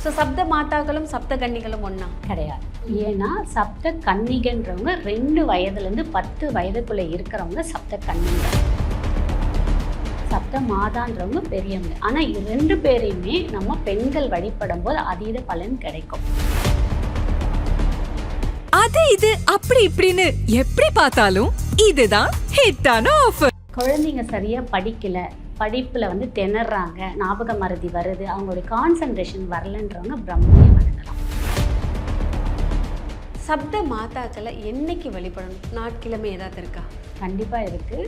So சப்த மாதாக்களும் சப்த கன்னிகளும் ஒன்றா? கிடையாது. ஏன்னா சப்த கன்னிகன்றவங்க 2 வயதுலேருந்து 10 வயதுக்குள்ளே இருக்கிறவங்க சப்த கன்னிகள். சப்த மாதான்றவங்க பெரியவங்க. ஆனால் 2 பேரையுமே நம்ம பெண்கள் வழிபடும் போது அதீத பலன் கிடைக்கும். அது இது அப்படி இப்படின்னு எப்படி பார்த்தாலும் இதுதான் ஹிட்டான ஆஃபர். குழந்தைங்க சரியாக படிக்கல, படிப்பில் வந்து திணறாங்க, ஞாபக மறதி வருது, அவங்களுடைய கான்சன்ட்ரேஷன் வரலன்றவங்க பிரம்மையை வணங்கலாம். சப்த மாதாக்களை என்னைக்கு வழிபடணும்? நாட்கிழமை ஏதாவது இருக்கா? கண்டிப்பாக இருக்குது.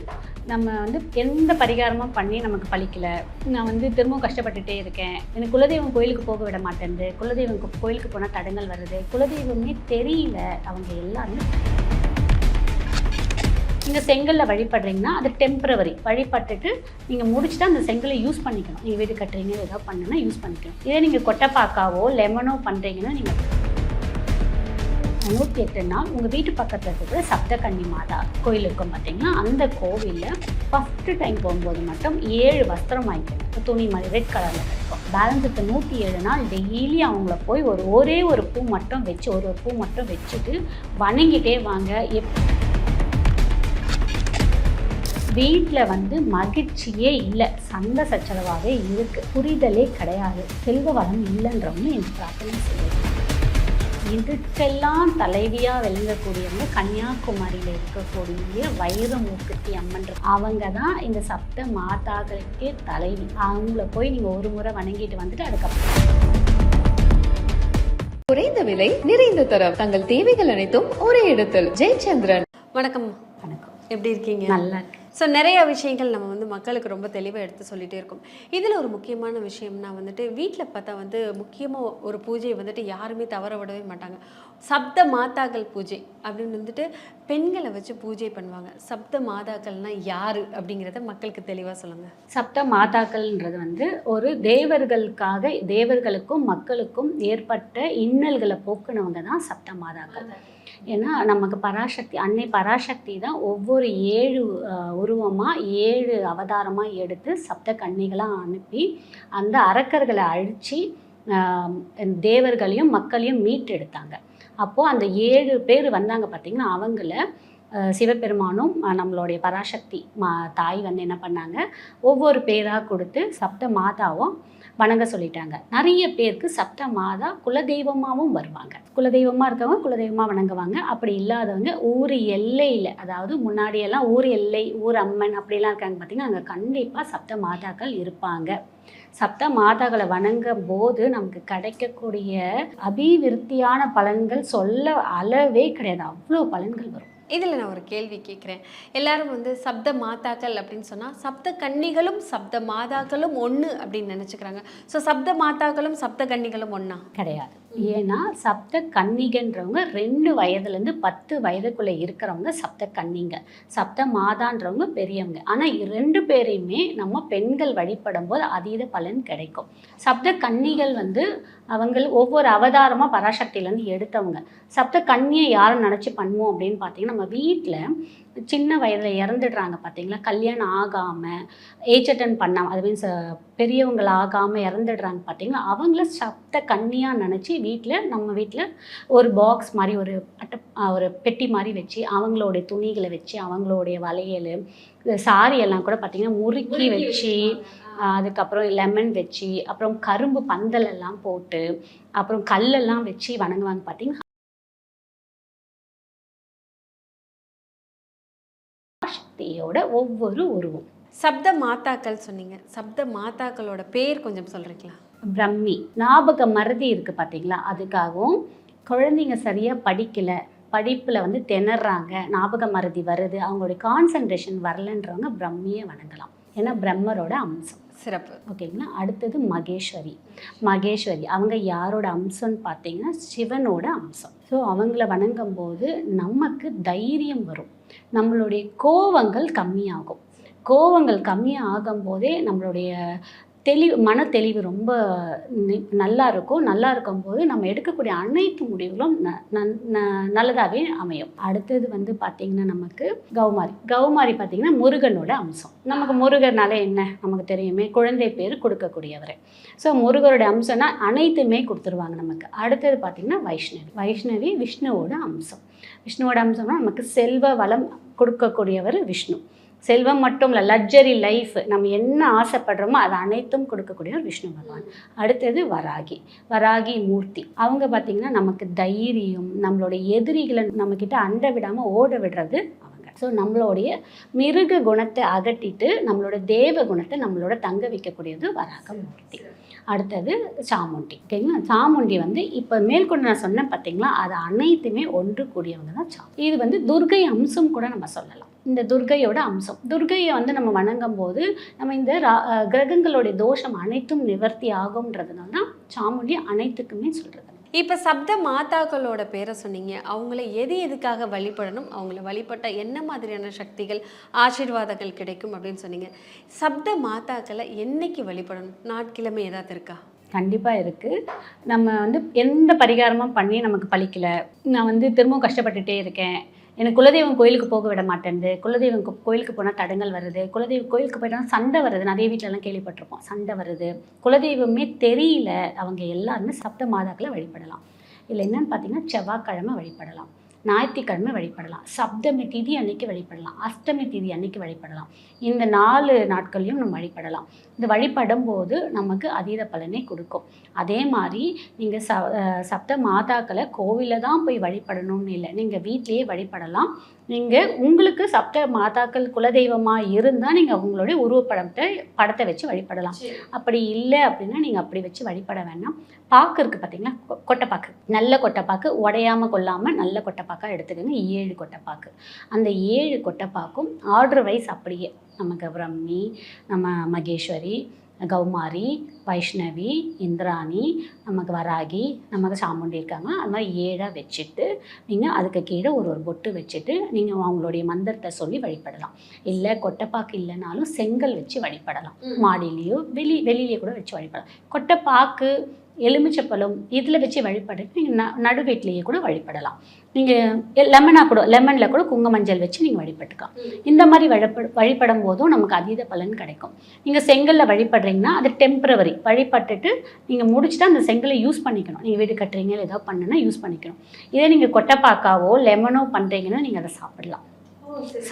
நம்ம வந்து எந்த பரிகாரமும் பண்ணி நமக்கு பழிக்கல, நான் வந்து திரும்பவும் கஷ்டப்பட்டுட்டே இருக்கேன், எனக்கு குலதெய்வம் கோயிலுக்கு போக விட மாட்டேங்குது, குலதெய்வம் கோயிலுக்கு போனால் தடங்கள் வருது, குலதெய்வமே தெரியல, அவங்க எல்லாருமே நீங்கள் செங்கல்ல வழிபடுறீங்கன்னா அது டெம்பரவரி வழிபட்டுட்டு நீங்கள் முடிச்சுட்டு அந்த செங்கலை யூஸ் பண்ணிக்கணும். நீங்கள் வீடு கட்டுறீங்க ஏதோ பண்ணுன்னா யூஸ் பண்ணிக்கணும். இதே நீங்கள் கொட்டைப்பாக்காவோ லெமனோ பண்ணுறீங்கன்னா நீங்கள் 108 நாள் உங்கள் வீட்டு பக்கத்தில் இருக்கிற சப்த கன்னி மாதா கோயில் இருக்கும் பார்த்தீங்கன்னா, அந்த கோவிலில் ஃபஸ்ட்டு டைம் போகும்போது மட்டும் 7 வஸ்திரம் வாங்கிக்கணும். துணி மாதிரி ரெட் கலரில் இருக்கும். பேலன்ஸ் இப்போ 107 நாள் டெய்லி அவங்கள போய் ஒரே ஒரு பூ மட்டும் வச்சு ஒரு பூ மட்டும் வச்சுட்டு வணங்கிட்டே வாங்க. வீட்டில் வந்து மகிழ்ச்சியே இல்லை, சண்டை சச்சரவாகவே இருக்குது, புரிதலே கிடையாது, செல்வ வளம் இல்லைன்றவங்க எனக்கு பிரார்த்தனை செய்யுது. இதுக்கெல்லாம் தலைவியாக விளங்கக்கூடியவங்க கன்னியாகுமரியில் இருக்கக்கூடிய வைரமூக்குத்தி அம்மன். அவங்க தான் இந்த சப்த மாதாக்களுக்கே தலைவி. அவங்கள போய் நீங்கள் ஒரு முறை வணங்கிட்டு வந்துட்டு அதுக்கப்புறம் குறைந்த விலை நிறைந்த தரம், தங்கள் தேவைகள் அனைத்தும் ஒரே இடத்தில். ஜெயச்சந்திரன். வணக்கம். வணக்கம். எப்படி இருக்கீங்க? நல்லா இருக்கு. ஸோ நிறைய விஷயங்கள் நம்ம வந்து மக்களுக்கு ரொம்ப தெளிவாக எடுத்து சொல்லிகிட்டே இருக்கோம். இதில் ஒரு முக்கியமான விஷயம்னா வந்துட்டு வீட்டில் பார்த்தா வந்து முக்கியமாக ஒரு பூஜையை வந்துட்டு யாருமே தவற விடவே மாட்டாங்க. சப்த மாதாக்கள் பூஜை அப்படின்னு வந்துட்டு பெண்களை வச்சு பூஜை பண்ணுவாங்க. சப்த மாதாக்கள்னால் யார் அப்படிங்கிறத மக்களுக்கு தெளிவாக சொல்லுங்கள். சப்த மாதாக்கள்ன்றது வந்து ஒரு தேவர்களுக்கும் மக்களுக்கும் ஏற்பட்ட இன்னல்களை போக்குனவங்க தான் சப்த மாதாக்கள். ஏன்னா நமக்கு பராசக்தி, அன்னை பராசக்தி தான் ஒவ்வொரு 7 உருவமாக 7 அவதாரமாக எடுத்து சப்த கன்னிகளாக அனுப்பி அந்த அரக்கர்களை அழித்து தேவர்களையும் மக்களையும் மீட்டெடுத்தாங்க. அப்போது அந்த 7 பேர் வந்தாங்க பார்த்திங்கன்னா, அவங்கள சிவபெருமானும் நம்மளுடைய பராசக்தி தாய் வந்து என்ன பண்ணாங்க, ஒவ்வொரு பேராக கொடுத்து சப்த மாதாவும் வணங்க சொல்லிட்டாங்க. நிறைய பேருக்கு சப்த மாதா குலதெய்வமாகவும் வருவாங்க. குலதெய்வமாக இருக்கவங்க குலதெய்வமாக வணங்குவாங்க. அப்படி இல்லாதவங்க ஊர் எல்லையில், அதாவது முன்னாடியெல்லாம் ஊர் எல்லை, ஊர் அம்மன் அப்படிலாம் இருக்காங்க பார்த்திங்கன்னா, அங்கே கண்டிப்பாக சப்த மாதாக்கள் இருப்பாங்க. சப்த மாதாக்களை வணங்கும் போது நமக்கு கிடைக்கக்கூடிய அபிவிருத்தியான பலன்கள் சொல்ல அளவே கிடையாது, அவ்வளோ பலன்கள் வரும். இதில் நான் ஒரு கேள்வி கேட்குறேன். எல்லாரும் வந்து சப்த மாதாக்கள் அப்படின்னு சொன்னால் சப்த கன்னிகளும் சப்த மாதாக்களும் ஒன்று அப்படின்னு நினச்சிக்கிறாங்க. ஸோ சப்த மாதாக்களும் சப்த கன்னிகளும் ஒன்றா? கிடையாது. ஏன்னா சப்த கன்னிகன்றவங்க 2 வயதுலேருந்து 10 வயதுக்குள்ளே இருக்கிறவங்க சப்த கன்னிங்க. சப்த மாதான்றவங்க பெரியவங்க. ஆனால் 2 பேரையுமே நம்ம பெண்கள் வழிபடும் போது அதீத பலன் கிடைக்கும். சப்த கன்னிகள் வந்து அவங்க ஒவ்வொரு அவதாரமாக பராசக்தியிலேருந்து எடுத்தவங்க. சப்த கன்னியை யாரும் நினச்சி பண்ணுவோம் அப்படின்னு பார்த்தீங்கன்னா, நம்ம வீட்டில் சின்ன வயதில் இறந்துடுறாங்க பார்த்தீங்களா, கல்யாணம் ஆகாமல் ஏஜ் அட்டன் பண்ணாமல், அது மீன்ஸ் பெரியவங்கள் ஆகாமல் இறந்துடுறாங்க பார்த்தீங்களா, அவங்கள சப்த கன்னியாக நினச்சி நம்ம வீட்டில் ஒரு பாக்ஸ் மாதிரி ஒரு பெட்டி மாதிரி வச்சு அவங்களுடைய துணிகளை வச்சு அவங்களுடைய வளையல் சாரி எல்லாம் கூட பார்த்திங்கன்னா முறுக்கி வச்சு, அதுக்கப்புறம் லெமன் வச்சு, அப்புறம் கரும்பு பந்தல் எல்லாம் போட்டு, அப்புறம் கல்லெல்லாம் வச்சு வணங்குவாங்க பார்த்தீங்கன்னா. சக்தியோட ஒவ்வொரு உருவம். சப்த மாதாக்கள் சொன்னீங்க. சப்த மாதாக்களோட பேர் கொஞ்சம் சொல்கிறீங்களா? பிரம்மி, ஞாபக மறதி இருக்குது பார்த்தீங்களா, அதுக்காகவும் குழந்தைங்க சரியாக படிக்கலை, படிப்பில் வந்து திணறாங்க, ஞாபக மறதி வருது, அவங்களுடைய கான்சன்ட்ரேஷன் வரலன்றவங்க பிரம்மியை வணங்கலாம். ஏன்னா பிரம்மரோட அம்சம். சிறப்பு. ஓகேங்களா. அடுத்தது மகேஸ்வரி, அவங்க யாரோட அம்சம்னு பார்த்தீங்கன்னா சிவனோட அம்சம். ஸோ அவங்கள வணங்கும் போது நமக்கு தைரியம் வரும், நம்மளுடைய கோவங்கள் கம்மியாகும். கோவங்கள் கம்மியாக ஆகும்போதே நம்மளுடைய மன தெளிவு ரொம்ப நல்லா இருக்கும். நல்லா இருக்கும்போது நம்ம எடுக்கக்கூடிய அனைத்து முடிவுகளும் நல்லதாகவே அமையும். அடுத்தது வந்து பார்த்திங்கன்னா நமக்கு கௌமாரி பார்த்திங்கன்னா முருகனோட அம்சம். நமக்கு முருகனால என்ன நமக்கு தெரியுமே, குழந்தை பேர் கொடுக்கக்கூடியவர். ஸோ முருகரோட அம்சம்னா அனைத்துமே கொடுத்துருவாங்க நமக்கு. அடுத்தது பார்த்திங்கன்னா வைஷ்ணவி விஷ்ணுவோட அம்சம். விஷ்ணுவோட அம்சம்னா நமக்கு செல்வ வளம் கொடுக்கக்கூடியவர் விஷ்ணு. செல்வம் மட்டும் இல்லை, லக்ஸரி லைஃப், நம்ம என்ன ஆசைப்படுறோமோ அது அனைத்தும் கொடுக்கக்கூடியவர் விஷ்ணு பகவான். அடுத்தது வராகி மூர்த்தி. அவங்க பார்த்திங்கன்னா நமக்கு தைரியம், நம்மளோட எதிரிகளை நம்மக்கிட்ட அண்ட விடாமல் ஓட விடுறது அவங்க. ஸோ நம்மளுடைய மிருக குணத்தை அகட்டிட்டு நம்மளோட தேவ குணத்தை நம்மளோட தங்க வைக்கக்கூடியது வராக மூர்த்தி. அடுத்தது சாமுண்டி. ஓகேங்களா? சாமுண்டி வந்து இப்போ மேற்கொண்டு நான் சொன்னேன் பார்த்தீங்களா, அது அனைத்துமே ஒன்று கூடியவங்க தான் இது வந்து துர்கை அம்சம் கூட நம்ம சொல்லலாம். இந்த துர்கையோட அம்சம். துர்கையை வந்து நம்ம வணங்கும் போது நம்ம இந்த கிரகங்களுடைய தோஷம் அனைத்தும் நிவர்த்தி ஆகும்ன்றதுனால தான் சாமுண்டி அனைத்துக்குமே சொல்கிறது. இப்போ சப்த மாதாக்களோட பேரை சொன்னீங்க. அவங்கள எதுக்காக வழிபடணும், அவங்கள வழிபட்டால் என்ன மாதிரியான சக்திகள் ஆசீர்வாதங்கள் கிடைக்கும் அப்படின்னு சொன்னீங்க. சப்த மாதாக்களை என்னைக்கு வழிபடணும், நாட்கிழமை ஏதாவது இருக்கா? கண்டிப்பாக இருக்குது. நம்ம வந்து எந்த பரிகாரமும் பண்ணி நமக்கு பலிக்கலை, நான் வந்து திரும்பவும் கஷ்டப்பட்டுட்டே இருக்கேன், எனக்கு குலதெய்வம் கோயிலுக்கு போக விட மாட்டேங்குது, குலதெய்வம் கோயிலுக்கு போனால் தடங்கள் வருது, குலதெய்வம் கோயிலுக்கு போயிட்டா சண்டை வருது, நிறைய வீட்டிலலாம் கேள்விப்பட்டிருப்போம், சண்டை வருது, குலதெய்வமே தெரியல, அவங்க எல்லாருமே சப்த மாதாக்களை வழிபடலாம். இல்லை என்னென்னு பார்த்தீங்கன்னா செவ்வாய்க்கிழமை வழிபடலாம், ஞாயிற்றுக்கிழமை வழிபடலாம், சப்தமி திதி அன்னைக்கு வழிபடலாம், அஷ்டமி திதி அன்னைக்கு வழிபடலாம். இந்த 4 நாட்களையும் நம்ம வழிபடலாம். இந்த வழிபடும் போது நமக்கு அதீத பலனை கொடுக்கும். அதே மாதிரி நீங்கள் சப்த மாதாக்களை கோவிலில் தான் போய் வழிபடணும்னு இல்லை, நீங்கள் வீட்லேயே வழிபடலாம். நீங்கள் உங்களுக்கு சப்த மாதாக்கள் குலதெய்வமாக இருந்தால் நீங்கள் அவங்களுடைய படத்தை வச்சு வழிபடலாம். அப்படி இல்லை அப்படின்னா நீங்கள் அப்படி வச்சு வழிபட வேண்டாம். பாக்கு இருக்குது பார்த்தீங்களா, கொட்டைப்பாக்கு, நல்ல கொட்டைப்பாக்கு, உடையாமல் கொள்ளாமல் நல்ல கொட்டைப்பாக்காக எடுத்துக்கோங்க. 7 கொட்டைப்பாக்கு. அந்த 7 கொட்டைப்பாக்கும் ஆர்டர் வைஸ் அப்படியே நமக்கு பிரம்மி, நம்ம மகேஸ்வரி, கௌமாரி, வைஷ்ணவி, இந்திராணி, நமக்கு வராகி, நமக்கு சாமுண்டி இருக்காங்க. அது மாதிரி 7 வச்சுட்டு நீங்கள் அதுக்கு கீழே ஒரு பொட்டு வச்சுட்டு நீங்கள் அவங்களுடைய மந்திரத்தை சொல்லி வழிபடலாம். இல்லை கொட்டைப்பாக்கு இல்லைனாலும் செங்கல் வச்சு வழிபடலாம். மாடியிலையோ வெளியிலேயே கூட வச்சு வழிபடலாம். கொட்டைப்பாக்கு, எலுமிச்சப்பழம் இதில் வச்சு வழிபடுறது நீங்கள் நடு வீட்லேயே கூட வழிபடலாம். நீங்கள் லெமனில் கூட குங்கும மஞ்சள் வச்சு நீங்கள் வழிபட்டுக்கலாம். இந்த மாதிரி வழிபடும் போதும் நமக்கு அதீத பலன் கிடைக்கும். நீங்கள் செங்கலில் வழிபடுறீங்கன்னா அது டெம்பரவரி, வழிபட்டுட்டு நீங்கள் முடிச்சுட்டு அந்த செங்கலை யூஸ் பண்ணிக்கணும். நீங்கள் வீடு கட்டுறீங்க இல்லை ஏதோ பண்ணுன்னா யூஸ் பண்ணிக்கணும். இதே நீங்கள் கொட்டைப்பாக்காவோ லெமனோ பண்ணுறீங்கன்னா நீங்கள் அதை சாப்பிடலாம்.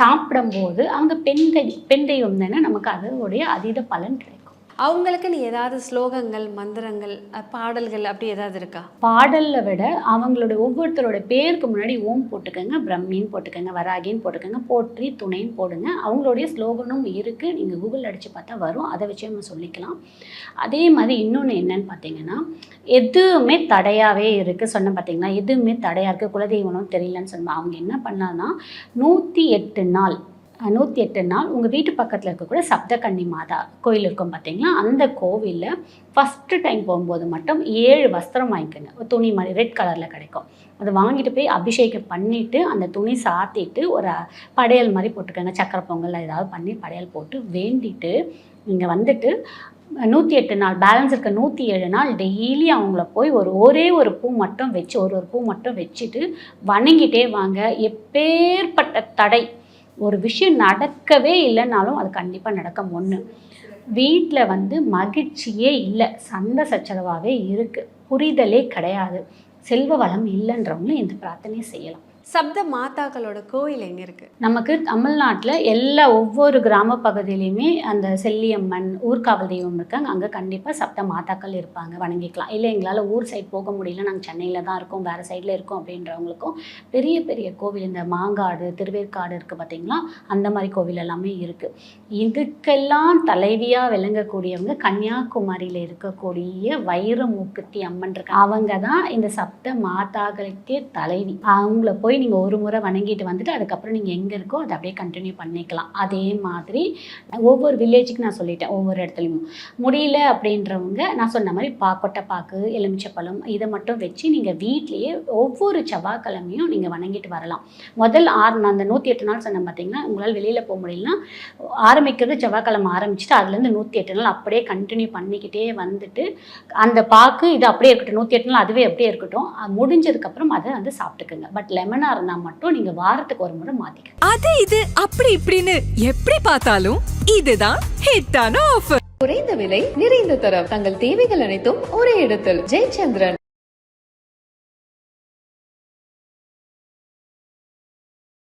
சாப்பிடும்போது அவங்க பெண் தெய்வம் தானே, நமக்கு அதோடைய அதீத பலன் கிடைக்கும். அவங்களுக்குன்னு ஏதாவது ஸ்லோகங்கள், மந்திரங்கள், பாடல்கள் அப்படி ஏதாவது இருக்கா? பாடலில் விட அவங்களோட ஒவ்வொருத்தரோட பேருக்கு முன்னாடி ஓம் போட்டுக்கோங்க, பிரம்மின்னு போட்டுக்கோங்க, வராகின்னு போட்டுக்கோங்க, போற்றி துணைன்னு போடுங்க. அவங்களுடைய ஸ்லோகனும் இருக்குது, நீங்கள் கூகுள் அடித்து பார்த்தா வரும், அதை வச்சு நம்ம சொல்லிக்கலாம். அதே மாதிரி இன்னொன்று என்னன்னு பார்த்தீங்கன்னா, எதுவுமே தடையாகவே இருக்குது சொன்ன பார்த்தீங்கன்னா, எதுவுமே தடையாக இருக்குது, குலதெய்வனும் தெரியலன்னு சொன்னால் அவங்க என்ன பண்ணான்னா 108 நாள் உங்கள் வீட்டு பக்கத்தில் இருக்கக்கூட சப்த கன்னி மாதா கோயில் இருக்கும் பார்த்தீங்களா, அந்த கோவிலில் ஃபஸ்ட்டு டைம் போகும்போது மட்டும் 7 வஸ்திரம் வாங்கிக்கோங்க. ஒரு துணி மாதிரி ரெட் கலரில் கிடைக்கும். அதை வாங்கிட்டு போய் அபிஷேகம் பண்ணிவிட்டு அந்த துணி சாத்திட்டு ஒரு படையல் மாதிரி போட்டுக்கோங்க. சக்கரை பொங்கல் ஏதாவது பண்ணி படையல் போட்டு வேண்டிட்டு நீங்கள் வந்துட்டு 108 நாள் பேலன்ஸ் இருக்க 107 நாள் டெய்லி அவங்கள போய் ஒரே ஒரு பூ மட்டும் வச்சு ஒரு பூ மட்டும் வச்சுட்டு வணங்கிட்டே வாங்க. எப்பேற்பட்ட தடை, ஒரு விஷயம் நடக்கவே இல்லைனாலும் அது கண்டிப்பாக நடக்கும். ஒன்று, வீட்டில் வந்து மகிழ்ச்சியே இல்லை, சண்டை சச்சரவாகவே இருக்குது, புரிதலே கிடையாது, செல்வ வளம் இல்லைன்றவங்களும் இந்த பிரார்த்தனையை செய்யலாம். சப்த மாதாக்களோட கோயில் எங்கே இருக்குது? நமக்கு தமிழ்நாட்டில் ஒவ்வொரு கிராம பகுதியிலையுமே அந்த செல்லியம்மன், ஊர்காவல் தெய்வம் இருக்காங்க. அங்கே கண்டிப்பாக சப்த மாதாக்கள் இருப்பாங்க, வணங்கிக்கலாம். இல்லை எங்களால் ஊர் சைட் போக முடியல, நாங்கள் சென்னையில் தான் இருக்கோம், வேறு சைடில் இருக்கோம் அப்படின்றவங்களுக்கும் பெரிய பெரிய கோவில், இந்த மாங்காடு, திருவேற்காடு இருக்குது பார்த்தீங்களா, அந்த மாதிரி கோவில் எல்லாமே இருக்குது. இதுக்கெல்லாம் தலைவியாக விளங்கக்கூடியவங்க கன்னியாகுமரியில் இருக்கக்கூடிய வைரமூக்குத்தி அம்மன் இருக்கு. அவங்க தான் இந்த சப்த மாதாக்களுக்கே தலைவி. அவங்கள போய் போய் நீங்கள் ஒரு முறை வணங்கிட்டு வந்துட்டு அதுக்கப்புறம் நீங்கள் எங்கே இருக்கோ அதை அப்படியே கண்டினியூ பண்ணிக்கலாம். அதே மாதிரி ஒவ்வொரு வில்லேஜுக்கு நான் சொல்லிட்டேன், ஒவ்வொரு இடத்துலையும் முடியல அப்படின்றவங்க நான் சொன்ன மாதிரி கொட்டைப்பாக்கு, எலுமிச்சப்பழம் இதை மட்டும் வச்சு நீங்கள் வீட்லேயே ஒவ்வொரு செவ்வாய்க்கிழமையும் நீங்கள் வணங்கிட்டு வரலாம். முதல் 6 நாள் அந்த 108 நாள் சொன்னேன் பார்த்தீங்கன்னா, உங்களால் வெளியில் போக முடியலன்னா ஆரம்பிக்கிறது செவ்வாய்க்கிழமை ஆரம்பிச்சுட்டு அதுலேருந்து 108 நாள் அப்படியே கண்டினியூ பண்ணிக்கிட்டே வந்துட்டு அந்த பாக்கு இது அப்படியே இருக்கட்டும், 108 நாள் அதுவே அப்படியே இருக்கட்டும், முடிஞ்சதுக்கப்புறம் அதை வந்து சாப்பிட்டுக்குங்க. பட் லெமனாக இருந்தால் மட்டும் நீங்கள் வாரத்துக்கு ஒரு முறை மாற்றிக்கங்க. அது இது அப்படி இப்படின்னு எப்படி பார்த்தாலும் இதுதான் ஹிட்டான ஆஃபர். குறைந்த விலை நிறைந்த தரம் தங்கள் தேவைகள் அனைத்தும் ஒரே இடத்தில். ஜெயச்சந்திரன்.